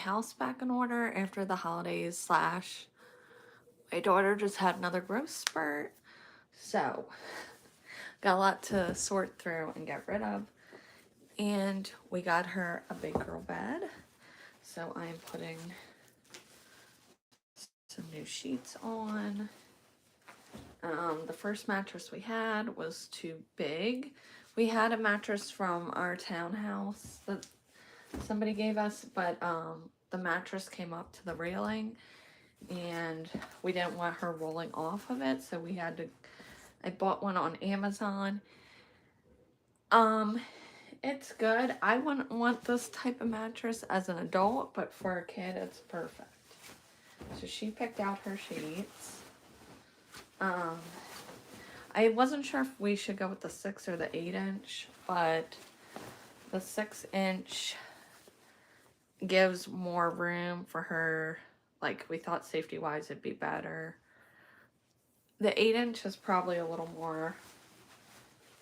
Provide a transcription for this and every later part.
house back in order after the holidays slash my daughter just had another growth spurt. So, got a lot to sort through and get rid of. And we got her a big girl bed. So I am putting some new sheets on. The first mattress we had was too big. We had a mattress from our townhouse that somebody gave us, but the mattress came up to the railing and we didn't want her rolling off of it, so we had to, I bought one on Amazon. It's good. I wouldn't want this type of mattress as an adult, but for a kid it's perfect. So she picked out her sheets. I wasn't sure if we should go with the 6 or the 8-inch, but the 6-inch gives more room for her. Like, we thought safety-wise it'd be better. The 8-inch is probably a little more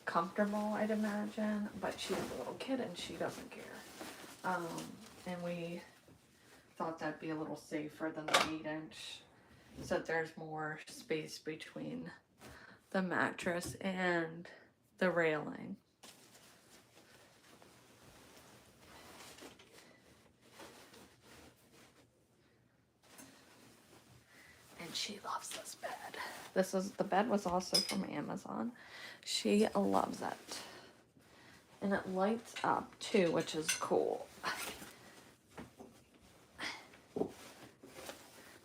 comfortable, I'd imagine, but she's a little kid and she doesn't care. And we thought that'd be a little safer than the 8-inch, so there's more space between the mattress and the railing. And she loves this bed. The bed was also from Amazon. She loves it. And it lights up too, which is cool.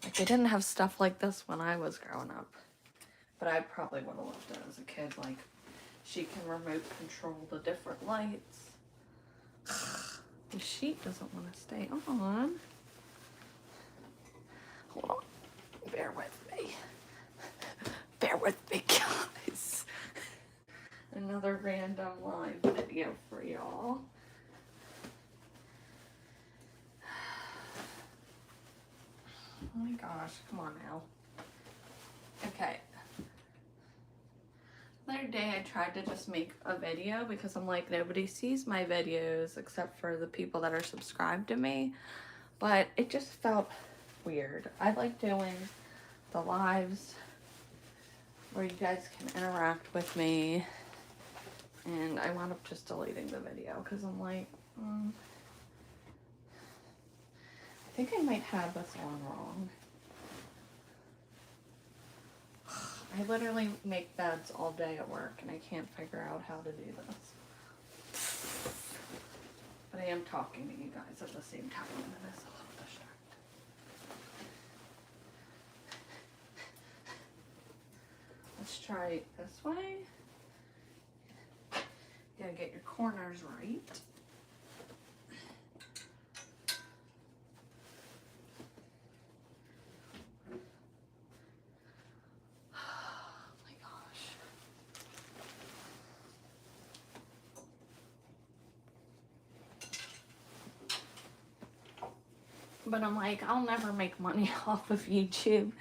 Like, they didn't have stuff like this when I was growing up. But I probably would have loved it as a kid. Like, she can remote control the different lights. The sheet doesn't want to stay on. Hold on. Bear with me. Bear with me, guys. Another random live video for y'all. Oh my gosh, come on now. Okay. The other day I tried to just make a video because I'm like, nobody sees my videos except for the people that are subscribed to me. But it just felt weird. I like doing the lives where you guys can interact with me. And I wound up just deleting the video because I'm like, I think I might have this one wrong. I literally make beds all day at work and I can't figure out how to do this. But I am talking to you guys at the same time and it is a little distracting. Let's try it this way. You gotta get your corners right. But I'm like, I'll never make money off of YouTube.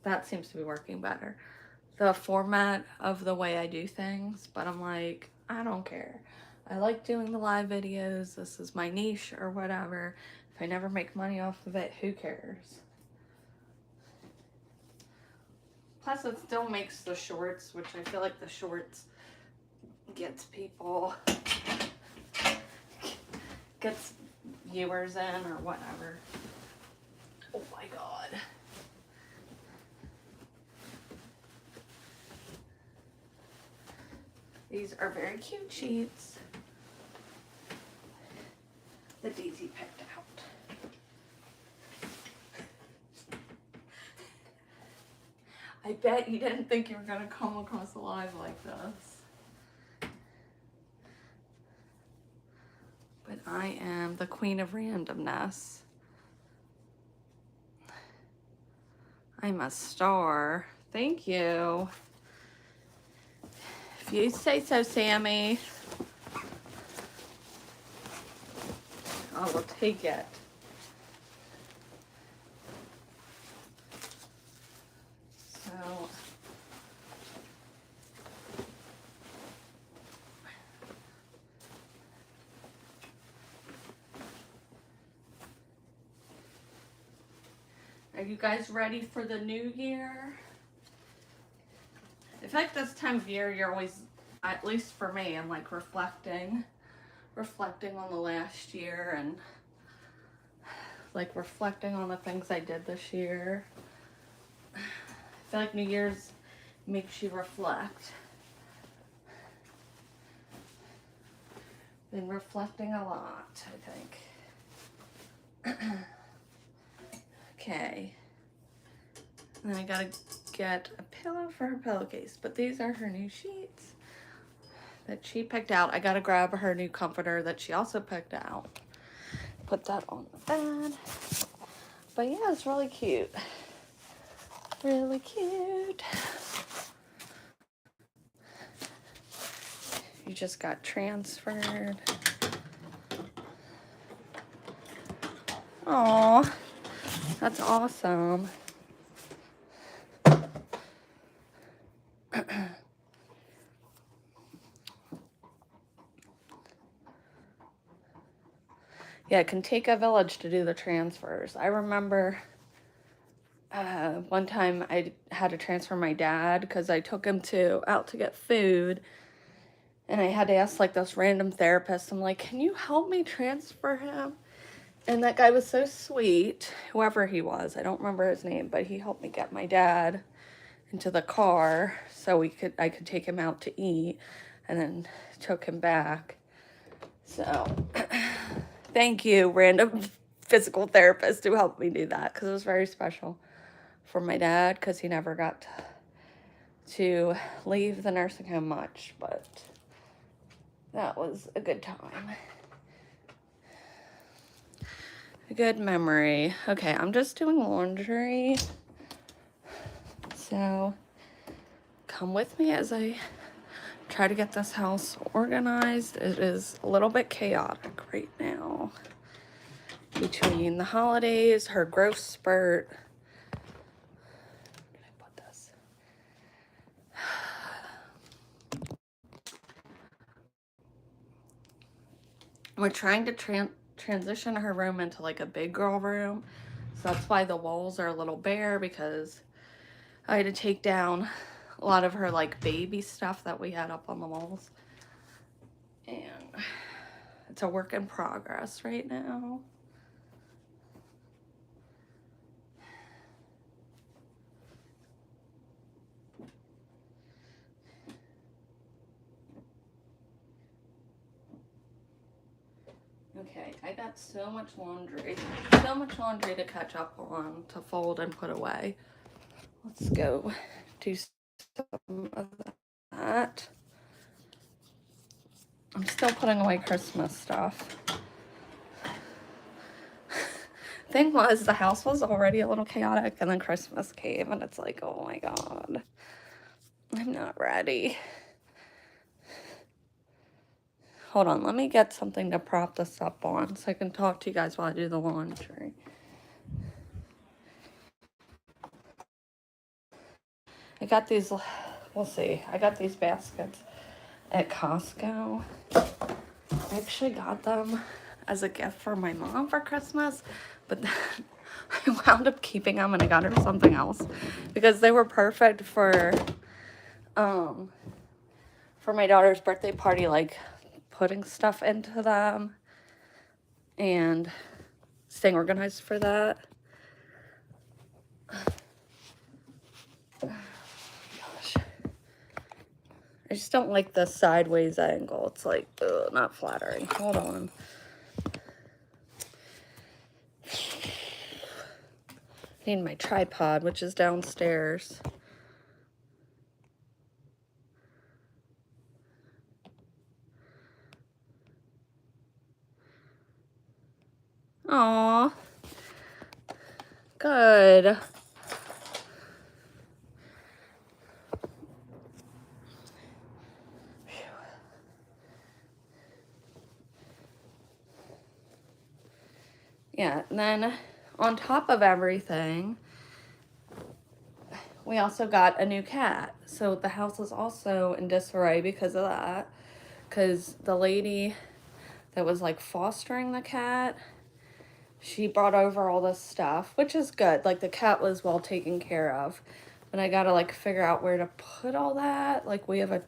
That seems to be working better. The format of the way I do things, but I'm like, I don't care. I like doing the live videos. This is my niche or whatever. If I never make money off of it, who cares? Plus, it still makes the shorts, which I feel like the shorts gets people, gets viewers in or whatever. Oh my god. These are very cute sheets that Daisy picked out. I bet you didn't think you were going to come across a live like this. But I am the queen of randomness. I'm a star. Thank you. If you say so, Sammy. I will take it. So, you guys ready for the new year? I feel like this time of year you're always, at least for me, I'm like reflecting on the last year and like reflecting on the things I did this year. I feel like New Year's makes you reflect. Been reflecting a lot, I think. Okay. And then I gotta get a pillow for her pillowcase, but these are her new sheets that she picked out. I gotta grab her new comforter that she also picked out. Put that on the bed. But yeah, it's really cute. Really cute. You just got transferred. Aw, that's awesome. Yeah, it can take a village to do the transfers. I remember one time I had to transfer my dad because I took him out to get food. And I had to ask like this random therapist, I'm like, can you help me transfer him? And that guy was so sweet, whoever he was. I don't remember his name, but he helped me get my dad into the car so I could take him out to eat, and then took him back. So thank you, random physical therapist, who helped me do that, because it was very special for my dad, because he never got to leave the nursing home much, but that was a good time. A good memory. Okay, I'm just doing laundry. So come with me as I try to get this house organized. It is a little bit chaotic right now. Between the holidays, her growth spurt. Can I put this? We're trying to transition her room into like a big girl room. So that's why the walls are a little bare, because I had to take down a lot of her like baby stuff that we had up on the walls. And it's a work in progress right now. Okay, I got so much laundry to catch up on, to fold and put away. Let's go do some of that. I'm still putting away Christmas stuff. Thing was, the house was already a little chaotic, and then Christmas came, and it's like, oh my god, I'm not ready. Hold on, let me get something to prop this up on so I can talk to you guys while I do the laundry. I got these, we'll see, I got these baskets at Costco. I actually got them as a gift for my mom for Christmas, but then I wound up keeping them and I got her something else because they were perfect for my daughter's birthday party, like putting stuff into them and staying organized for that. Gosh. I just don't like the sideways angle. It's like, ugh, not flattering. Hold on. Need my tripod, which is downstairs. Aw. Good. Yeah, and then on top of everything, we also got a new cat. So the house is also in disarray because of that. Because the lady that was like fostering the cat she brought over all this stuff, which is good. Like, the cat was well taken care of. But I gotta, like, figure out where to put all that. Like, we have, a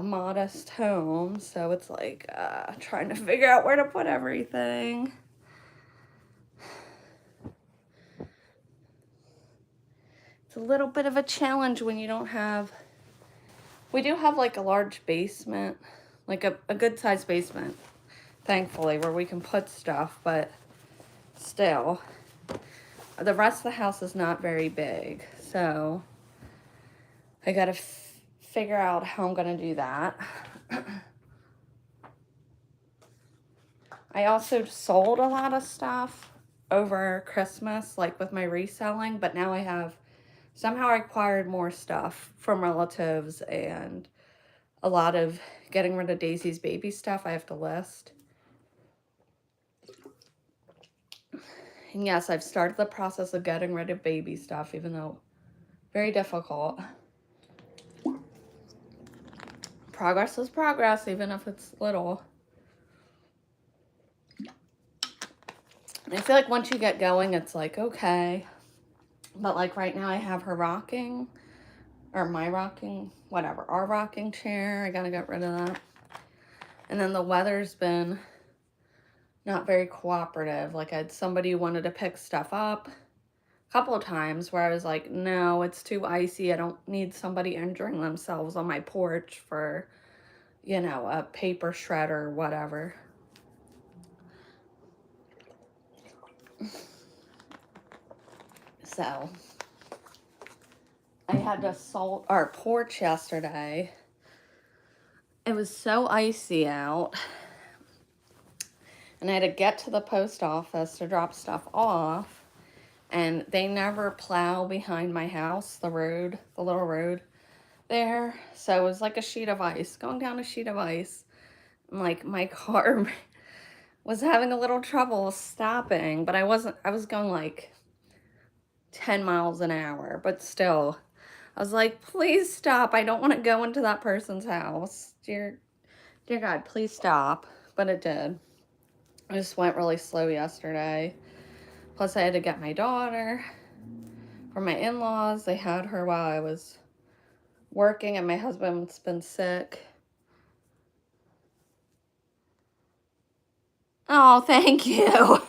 modest home, so it's like, trying to figure out where to put everything. It's a little bit of a challenge when you don't have, we do have, like, a large basement, like a good-sized basement, thankfully, where we can put stuff, but still, the rest of the house is not very big, so I gotta figure out how I'm gonna do that. I also sold a lot of stuff over Christmas, like with my reselling, but now somehow I acquired more stuff from relatives and a lot of getting rid of Daisy's baby stuff I have to list. And yes, I've started the process of getting rid of baby stuff, even though very difficult. Progress is progress, even if it's little. And I feel like once you get going, it's like, okay. But like right now I have her rocking, or my rocking, whatever, our rocking chair. I gotta get rid of that. And then the weather's been not very cooperative. Like, I had somebody who wanted to pick stuff up a couple of times where I was like, no, it's too icy. I don't need somebody injuring themselves on my porch for, a paper shredder or whatever. So I had to salt our porch yesterday. It was so icy out. And I had to get to the post office to drop stuff off. And they never plow behind my house, the road, the little road there. So it was like a sheet of ice, going down a sheet of ice. And like, my car was having a little trouble stopping, but I was going like 10 miles an hour, but still, I was like, please stop. I don't want to go into that person's house. Dear God, please stop. But it did. I just went really slow yesterday. Plus, I had to get my daughter for my in-laws. They had her while I was working, and my husband's been sick. Oh, thank you.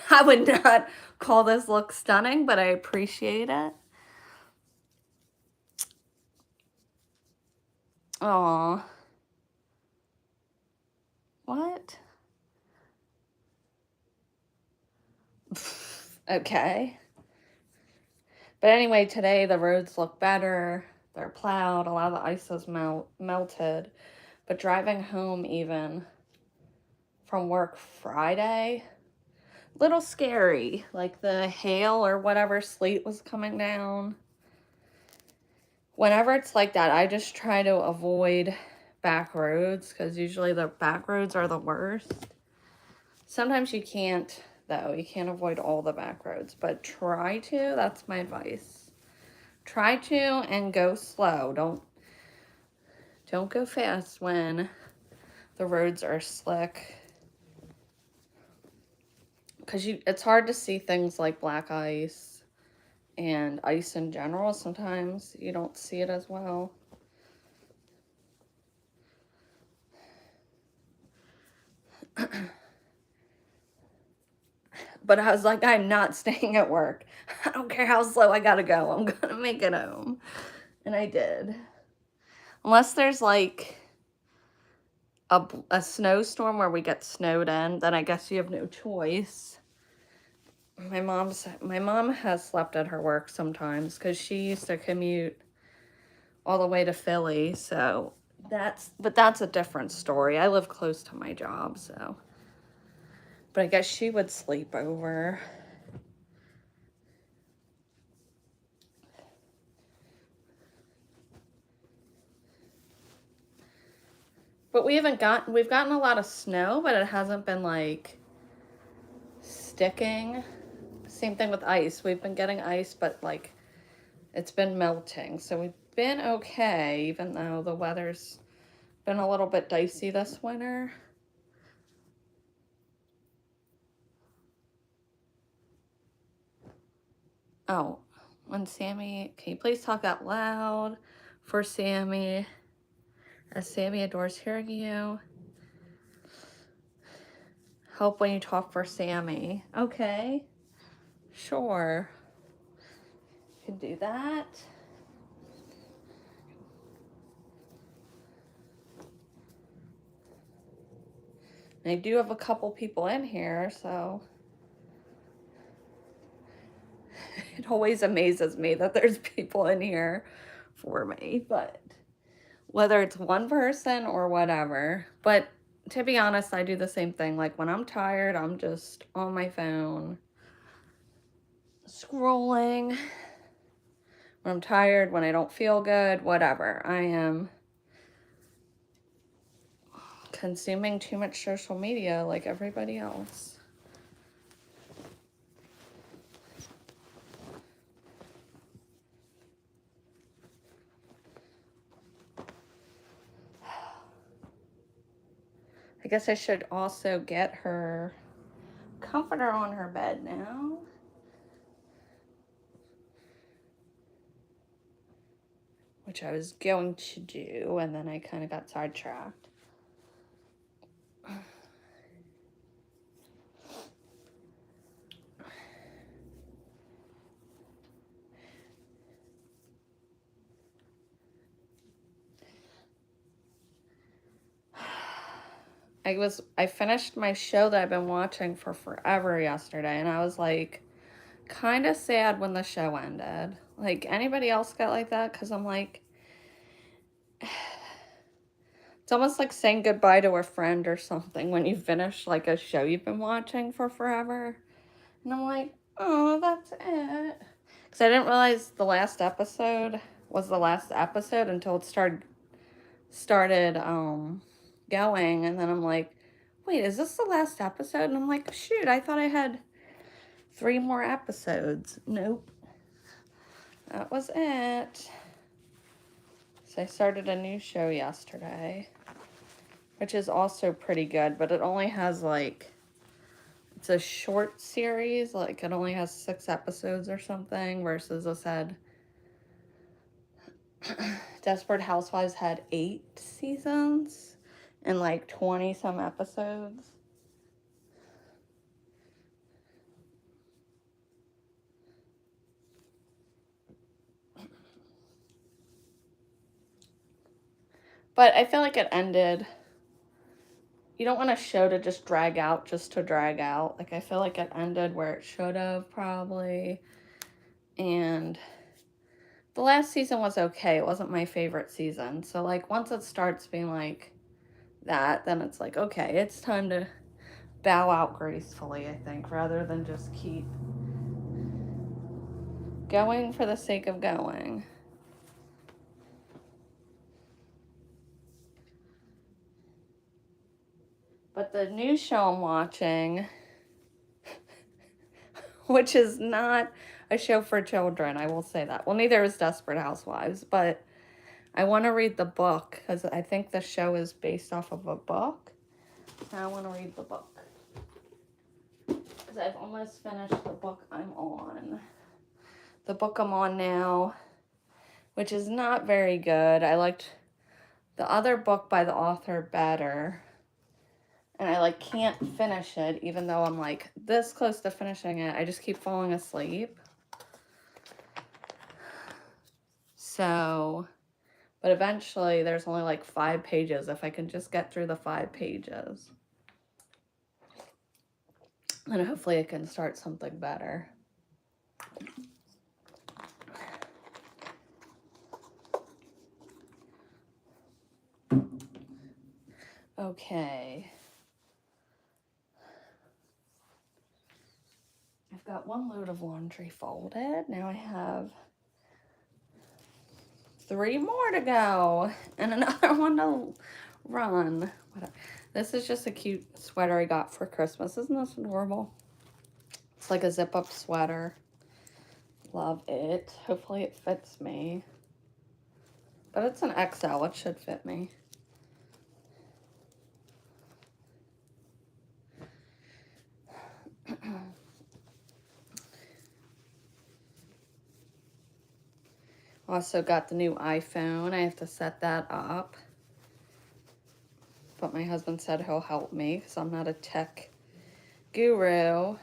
I would not call this look stunning, but I appreciate it. Aw. What? Okay. But anyway, today the roads look better. They're plowed. A lot of the ice is melted. But driving home even from work Friday, little scary. Like the hail or whatever sleet was coming down. Whenever it's like that, I just try to avoid back roads because usually the back roads are the worst. Sometimes you can't, though. You can't avoid all the back roads, but try to. That's my advice. Try to and go slow. Don't go fast when the roads are slick. Because it's hard to see things like black ice and ice in general. Sometimes you don't see it as well. But I was like, I'm not staying at work. I don't care how slow I gotta go. I'm gonna make it home. And I did. Unless there's like a snowstorm where we get snowed in, then I guess you have no choice. My mom has slept at her work sometimes because she used to commute all the way to Philly. So that's a different story. I live close to my job, so. But I guess she would sleep over. But we've gotten a lot of snow, but it hasn't been like sticking. Same thing with ice. We've been getting ice, but like it's been melting. So we've been okay, even though the weather's been a little bit dicey this winter. Oh, when Sammy, can you please talk out loud for Sammy, as Sammy adores hearing you. Help when you talk for Sammy. Okay, sure. Can do that. And I do have a couple people in here, so it always amazes me that there's people in here for me, but whether it's one person or whatever. But to be honest, I do the same thing. Like when I'm tired, I'm just on my phone scrolling. When I'm tired, when I don't feel good, whatever. I am consuming too much social media like everybody else. I guess I should also get her comforter on her bed now. Which I was going to do, and then I kind of got sidetracked. I finished my show that I've been watching for forever yesterday, and I was like kind of sad when the show ended. Like, anybody else got like that? Because I'm like, it's almost like saying goodbye to a friend or something when you finish like a show you've been watching for forever. And I'm like, oh, that's it. Because I didn't realize the last episode was the last episode until it started going, and then I'm like, wait, is this the last episode? And I'm like, shoot, I thought I had 3 more episodes. Nope. That was it. So I started a new show yesterday, which is also pretty good, but it only has like, it's a short series, like it only has 6 episodes or something, versus I said Desperate Housewives had 8 seasons and like 20 some episodes. But I feel like it ended. You don't want a show to just drag out just to drag out. Like, I feel like it ended where it should have, probably. And the last season was okay. It wasn't my favorite season. So, like, once it starts being like that, then it's like, okay, it's time to bow out gracefully, I think, rather than just keep going for the sake of going. But the new show I'm watching, which is not a show for children, I will say that. Well, neither is Desperate Housewives, but I want to read the book because I think the show is based off of a book. I want to read the book because I've almost finished the book I'm on. The book I'm on now, which is not very good. I liked the other book by the author better. And I like can't finish it even though I'm like this close to finishing it. I just keep falling asleep. So, but eventually there's only like 5 pages. If I can just get through the 5 pages, then hopefully I can start something better. Okay. I've got 1 load of laundry folded. Now I have 3 more to go and another one to run. Whatever. This is just a cute sweater I got for Christmas. Isn't this adorable? It's like a zip-up sweater. Love it. Hopefully it fits me. But it's an XL. It should fit me. Also got the new iPhone. I have to set that up. But my husband said he'll help me because I'm not a tech guru.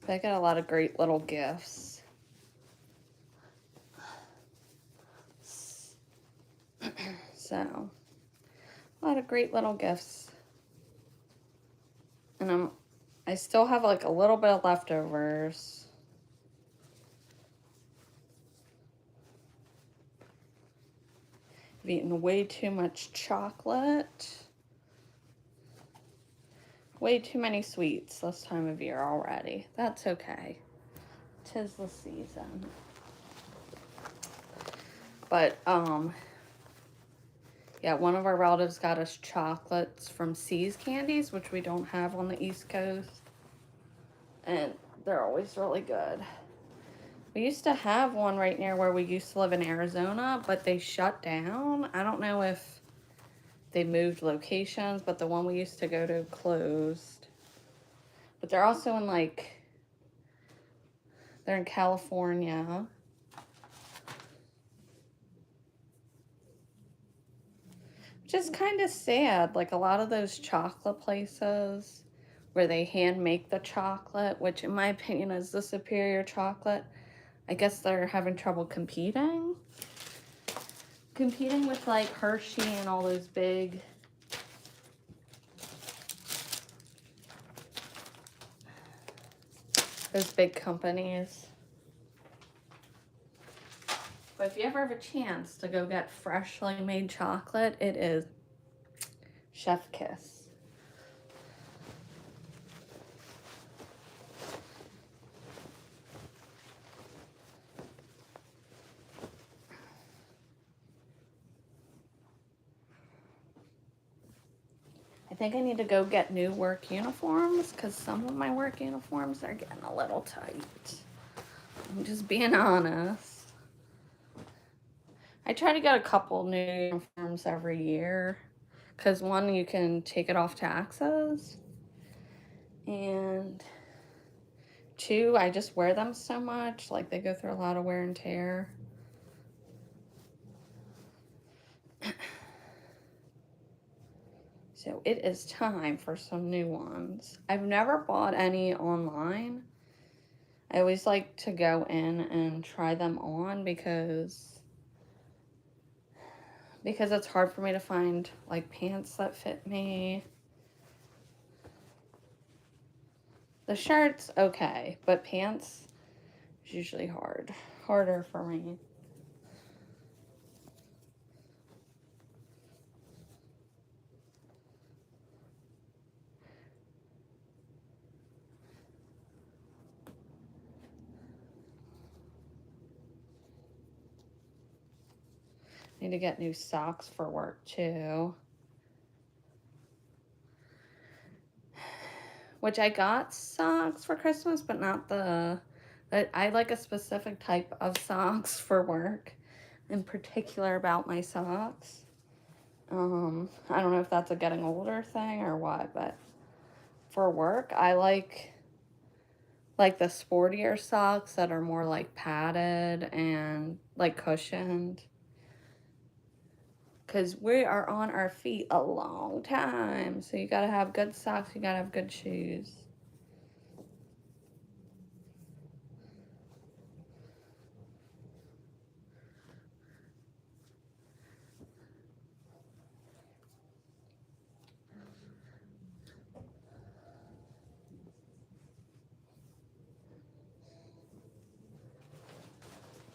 But I got a lot of great little gifts. So, a lot of great little gifts. And I still have like a little bit of leftovers. I've eaten way too much chocolate. Way too many sweets this time of year already. That's okay. 'Tis the season. But, yeah, one of our relatives got us chocolates from See's Candies, which we don't have on the East Coast. And they're always really good. We used to have one right near where we used to live in Arizona, but they shut down. I don't know if they moved locations, but the one we used to go to closed. But they're also in they're in California. Which is kind of sad. Like a lot of those chocolate places where they hand make the chocolate, which in my opinion is the superior chocolate, I guess they're having trouble competing. Competing with like Hershey and all those big companies. But if you ever have a chance to go get freshly made chocolate, it is chef kiss. I think I need to go get new work uniforms because some of my work uniforms are getting a little tight. I'm just being honest. I try to get a couple new uniforms every year because one, you can take it off taxes, and two, I just wear them so much, like they go through a lot of wear and tear. So it is time for some new ones. I've never bought any online. I always like to go in and try them on because it's hard for me to find like pants that fit me. The shirts, okay, but pants is usually harder for me. Need to get new socks for work too. Which I got socks for Christmas, but not I like a specific type of socks for work. In particular about my socks. I don't know if that's a getting older thing or what, but for work, I like the sportier socks that are more like padded and like cushioned. Because we are on our feet a long time. So you gotta have good socks, you gotta have good shoes.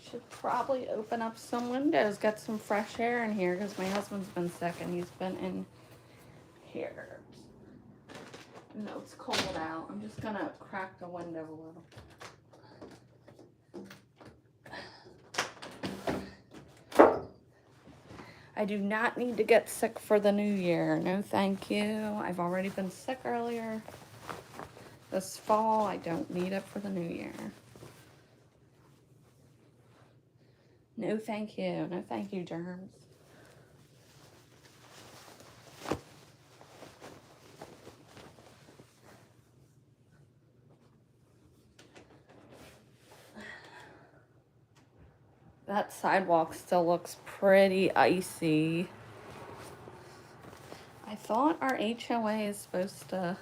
Should probably open up some windows, get some fresh air in here because my husband's been sick and he's been in here. You know, it's cold out. I'm just gonna crack the window a little. I do not need to get sick for the new year. No, thank you. I've already been sick earlier this fall. I don't need it for the new year. No, thank you. No, thank you, germs. That sidewalk still looks pretty icy. I thought our HOA is supposed to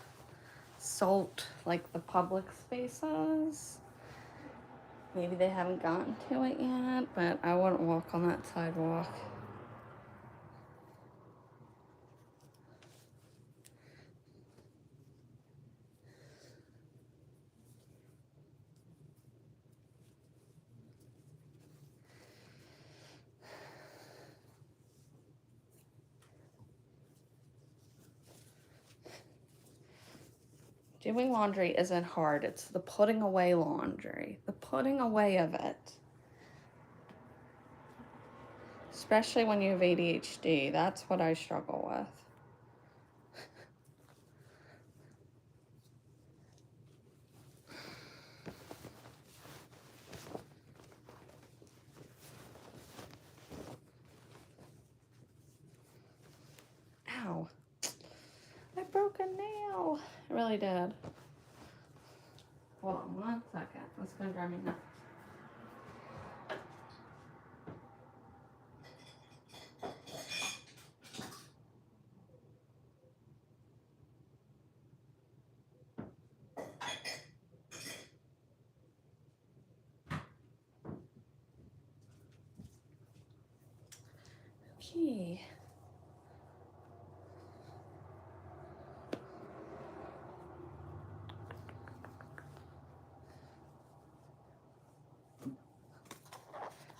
salt like the public spaces. Maybe they haven't gotten to it yet, but I wouldn't walk on that sidewalk. Doing laundry isn't hard. It's the putting away laundry. The putting away of it. Especially when you have ADHD. That's what I struggle with. Ow. I broke a nail. I really did. Hold on 1 second. That's gonna drive me nuts. Okay.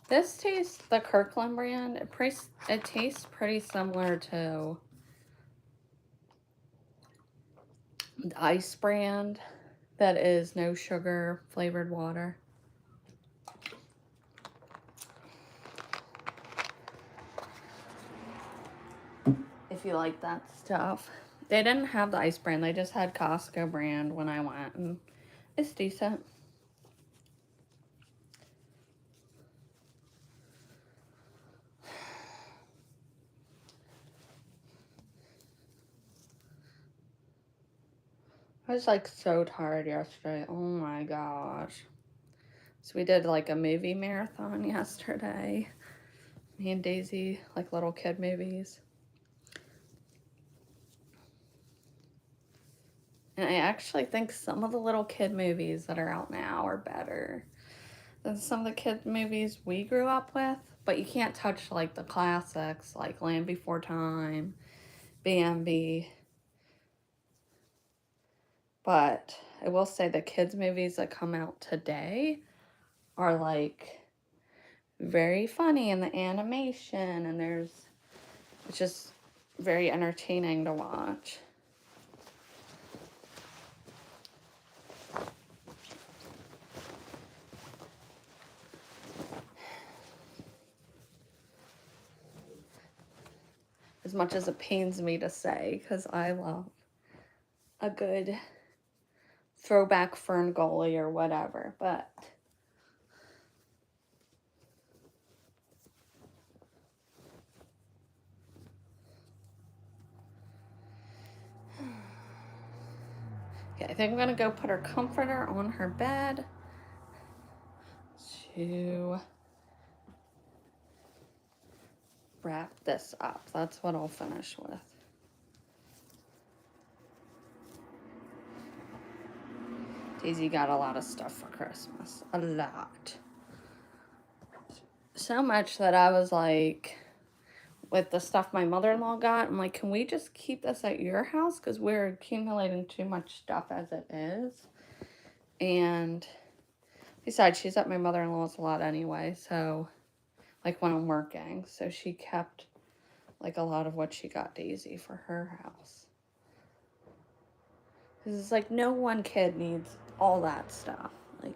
This tastes, the Kirkland brand, it tastes pretty similar to the Ice brand that is no sugar flavored water. If you like that stuff. They didn't have the Ice brand, they just had Costco brand when I went, and it's decent. I was like so tired yesterday. Oh my gosh. So we did like a movie marathon yesterday. Me and Daisy, like little kid movies. And I actually think some of the little kid movies that are out now are better than some of the kid movies we grew up with. But you can't touch like the classics like Land Before Time, Bambi. But I will say the kids movies that come out today are like very funny in the animation, and it's just very entertaining to watch. As much as it pains me to say, because I love a good throwback Fern Gully or whatever, but okay, I think I'm gonna go put her comforter on her bed to wrap this up. That's what I'll finish with. Daisy got a lot of stuff for Christmas. A lot. So much that I was like, with the stuff my mother-in-law got, I'm like, can we just keep this at your house? Because we're accumulating too much stuff as it is. And besides, she's at my mother-in-law's a lot anyway, so, like, when I'm working. So she kept, like, a lot of what she got Daisy for her house. Because it's like, no one kid needs all that stuff. Like,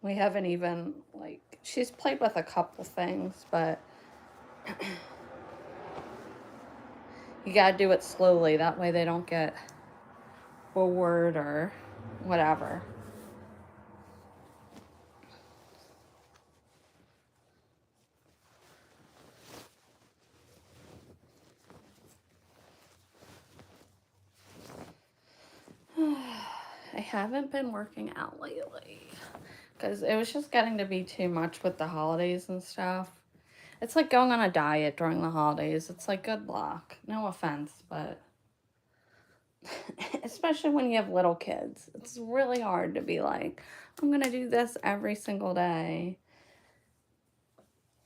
we haven't even, like, she's played with a couple things, but you gotta do it slowly. That way they don't get bored or whatever. I haven't been working out lately because it was just getting to be too much with the holidays and stuff. It's like going on a diet during the holidays. It's like, good luck. No offense, but especially when you have little kids, it's really hard to be like, I'm going to do this every single day.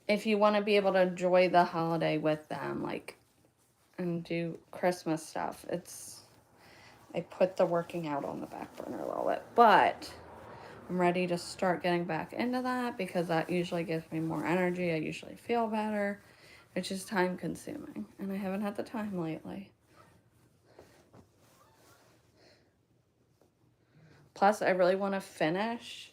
If you want to be able to enjoy the holiday with them, like, and do Christmas stuff, I put the working out on the back burner a little bit, but I'm ready to start getting back into that because that usually gives me more energy. I usually feel better. It's just time consuming, and I haven't had the time lately. Plus, I really want to finish.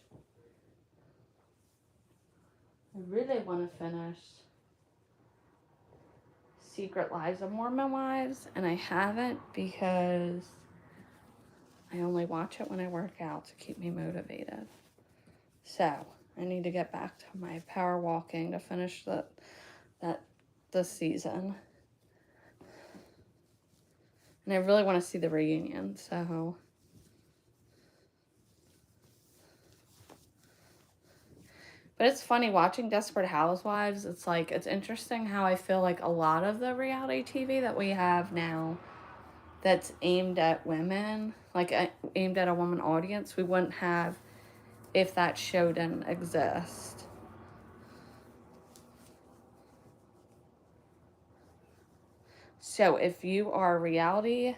Secret Lives of Mormon Wives, and I haven't because I only watch it when I work out to keep me motivated. So I need to get back to my power walking to finish this season. And I really want to see the reunion, so. But it's funny watching Desperate Housewives. It's like, it's interesting how I feel like a lot of the reality TV that we have now that's aimed at women, like aimed at a woman audience, we wouldn't have if that show didn't exist. So if you are a reality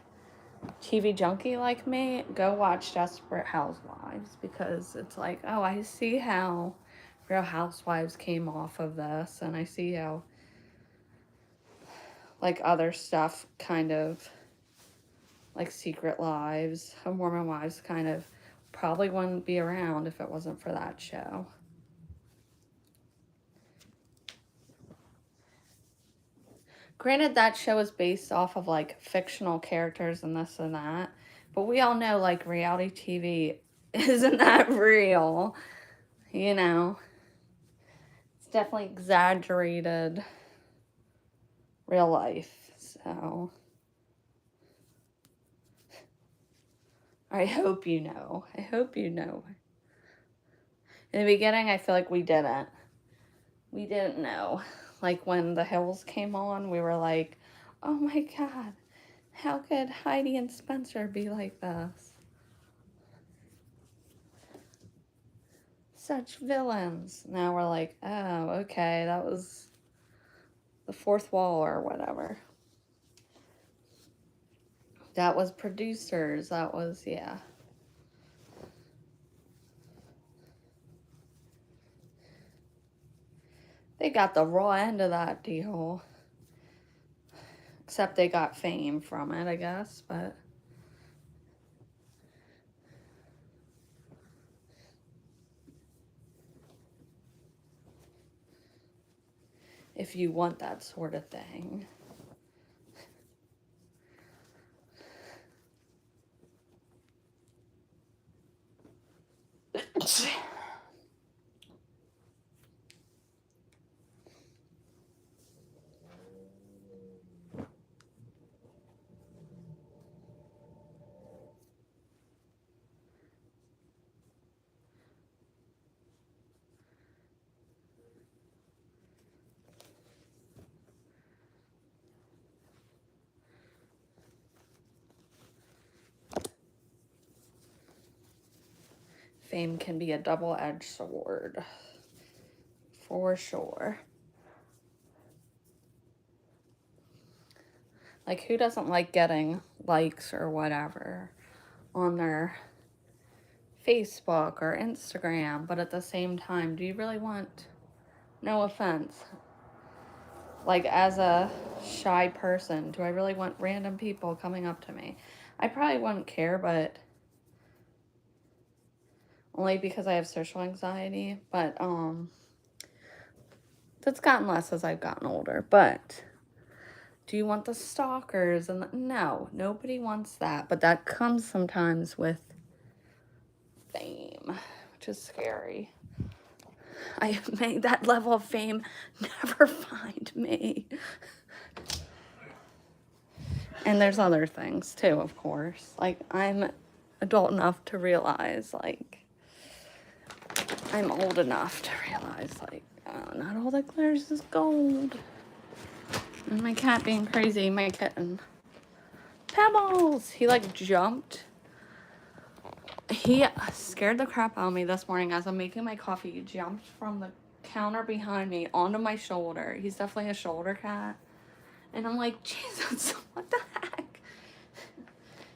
TV junkie like me, go watch Desperate Housewives, because it's like, oh, I see how Real Housewives came off of this, and I see how like other stuff kind of like Secret Lives of Mormon Wives kind of probably wouldn't be around if it wasn't for that show. Granted, that show is based off of like fictional characters and this and that, but we all know like reality TV isn't that real, you know. It's definitely exaggerated real life, so I hope you know. I hope you know. In the beginning, I feel like we didn't know. Like when The Hills came on, we were like, oh my God, how could Heidi and Spencer be like this? Such villains. Now we're like, oh, okay, that was the fourth wall or whatever. That was producers. That was, yeah. They got the raw end of that deal. Except they got fame from it, I guess, but. If you want that sort of thing. Fame can be a double-edged sword. For sure. Like, who doesn't like getting likes or whatever on their Facebook or Instagram? But at the same time, do you really want, no offense, like as a shy person, do I really want random people coming up to me? I probably wouldn't care, but only because I have social anxiety. But that's gotten less as I've gotten older. But Do you want the stalkers? And no, nobody wants that. But that comes sometimes with fame, which is scary. I made that level of fame never find me. And there's other things too, of course. Like, I'm adult enough to realize, like, I'm old enough to realize, like, oh, not all that glitters is gold. And my cat being crazy, my kitten. Pebbles! He, like, jumped. He scared the crap out of me this morning as I'm making my coffee. He jumped from the counter behind me onto my shoulder. He's definitely a shoulder cat. And I'm like, Jesus, what the heck?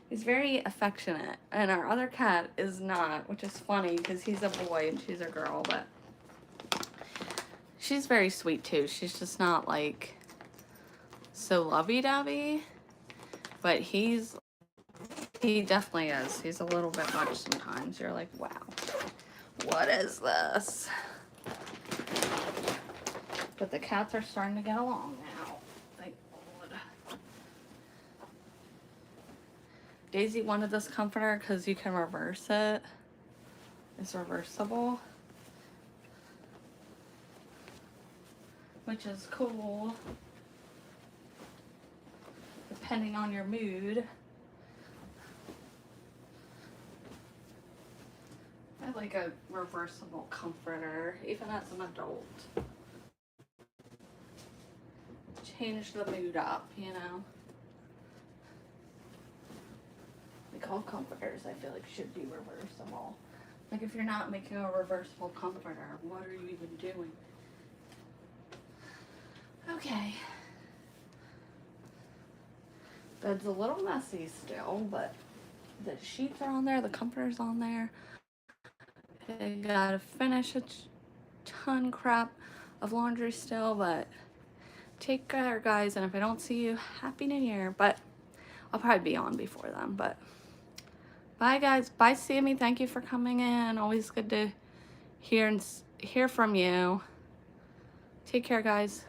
He's very affectionate. And our other cat is not, which is funny because he's a boy and she's a girl, but she's very sweet too. She's just not like so lovey-dovey. But he definitely is. He's a little bit much sometimes. You're like, wow, what is this? But the cats are starting to get along now. Thank God. Daisy wanted this comforter because you can reverse it. It's reversible. Which is cool. Depending on your mood. I like a reversible comforter, even as an adult. Change the mood up, you know? Like all comforters, I feel like should be reversible. Like if you're not making a reversible comforter, what are you even doing? Okay. Bed's a little messy still, but the sheets are on there, the comforter's on there. I gotta finish a ton crap of laundry still, but take care, guys, and if I don't see you, Happy New Year. But I'll probably be on before then. But bye, guys. Bye, Sammy. Thank you for coming in. Always good to hear from you. Take care, guys.